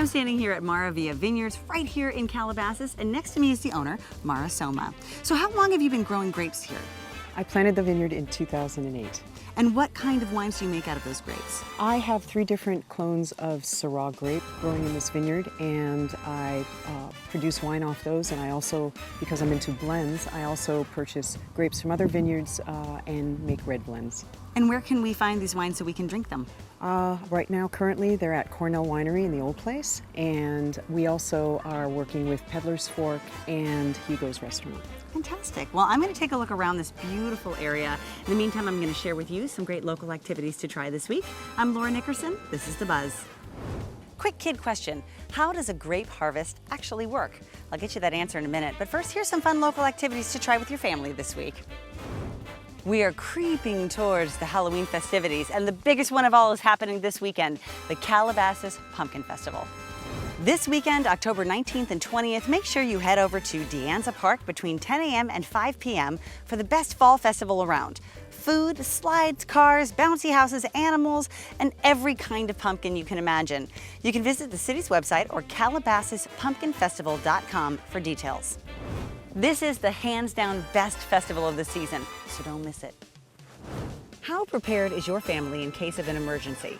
I'm standing here at MaraVilla Vineyards right here in Calabasas, and next to me is the owner, Mara Soma. So how long have you been growing grapes here? I planted the vineyard in 2008. And what kind of wines do you make out of those grapes? I have 3 different clones of Syrah grape growing in this vineyard, and I produce wine off those. And I also, because I'm into blends, I also purchase grapes from other vineyards and make red blends. And where can we find these wines so we can drink them? Right now, currently, they're at Cornell Winery in the old place, and we also are working with Peddler's Fork and Hugo's Restaurant. Fantastic. Well, I'm going to take a look around this beautiful area. In the meantime, I'm going to share with you some great local activities to try this week. I'm Laura Nickerson. This is The Buzz. Quick kid question. How does a grape harvest actually work? I'll get you that answer in a minute, but first, here's some fun local activities to try with your family this week. We are creeping towards the Halloween festivities, and the biggest one of all is happening this weekend, the Calabasas Pumpkin Festival. This weekend, October 19th and 20th, make sure you head over to De Anza Park between 10 a.m. and 5 p.m. for the best fall festival around. Food, slides, cars, bouncy houses, animals, and every kind of pumpkin you can imagine. You can visit the city's website or calabasaspumpkinfestival.com for details. This is the hands-down best festival of the season, so don't miss it. How prepared is your family in case of an emergency?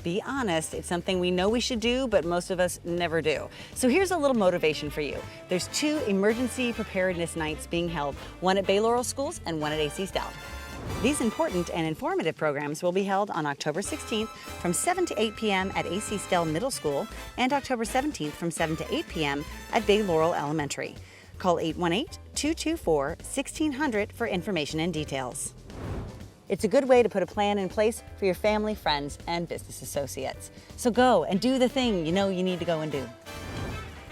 Be honest, it's something we know we should do, but most of us never do. So here's a little motivation for you. There's 2 emergency preparedness nights being held, one at Bay Laurel Schools and one at AC Stout. These important and informative programs will be held on October 16th from 7 to 8 p.m. at AC Stout Middle School and October 17th from 7 to 8 p.m. at Bay Laurel Elementary. Call 818-224-1600 for information and details. It's a good way to put a plan in place for your family, friends, and business associates. So go and do the thing you know you need to go and do.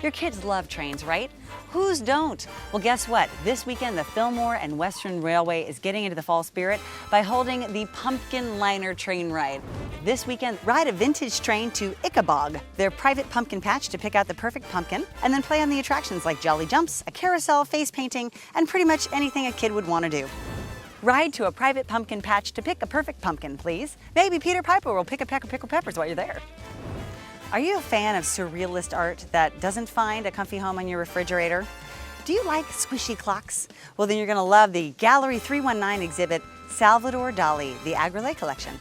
Your kids love trains, right? Whose don't? Well, guess what? This weekend, the Fillmore and Western Railway is getting into the fall spirit by holding the Pumpkin Liner Train Ride. This weekend, ride a vintage train to Ichabod, their private pumpkin patch, to pick out the perfect pumpkin, and then play on the attractions like jolly jumps, a carousel, face painting, and pretty much anything a kid would want to do. Ride to a private pumpkin patch to pick a perfect pumpkin, please. Maybe Peter Piper will pick a peck of pickled peppers while you're there. Are you a fan of surrealist art that doesn't find a comfy home on your refrigerator? Do you like squishy clocks? Well, then you're going to love the Gallery 319 exhibit, Salvador Dali, the Agrelé Collection.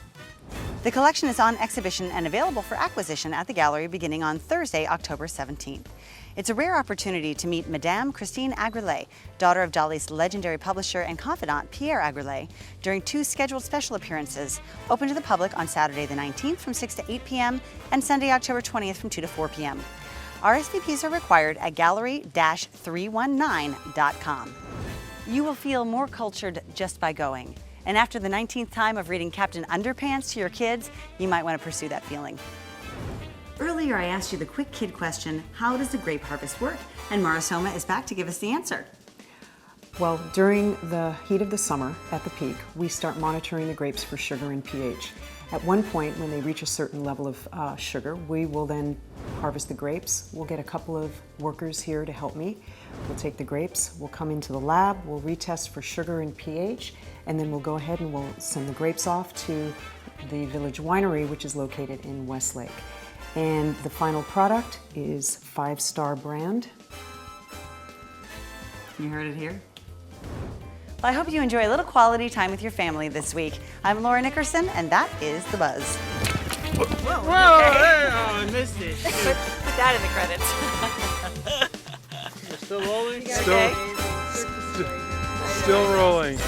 The collection is on exhibition and available for acquisition at the gallery beginning on Thursday, October 17th. It's a rare opportunity to meet Madame Christine Agrelé, daughter of Dali's legendary publisher and confidant Pierre Agrelé, during 2 scheduled special appearances, open to the public on Saturday the 19th from 6 to 8 p.m. and Sunday, October 20th from 2 to 4 p.m. RSVPs are required at gallery-319.com. You will feel more cultured just by going. And after the 19th time of reading Captain Underpants to your kids, you might want to pursue that feeling. Earlier, I asked you the quick kid question, how does the grape harvest work? And Mara Soma is back to give us the answer. Well, during the heat of the summer, at the peak, we start monitoring the grapes for sugar and pH. At one point, when they reach a certain level of sugar, we will then harvest the grapes. We'll get a couple of workers here to help me. We'll take the grapes, we'll come into the lab, we'll retest for sugar and pH, and then we'll go ahead and we'll send the grapes off to the Village Winery, which is located in Westlake. And the final product is 5-star brand. You heard it here. Well, I hope you enjoy a little quality time with your family this week. I'm Laura Nickerson, and that is The Buzz. Whoa, hey, oh, I missed it. Put that in the credits. Still rolling? Okay. Still rolling.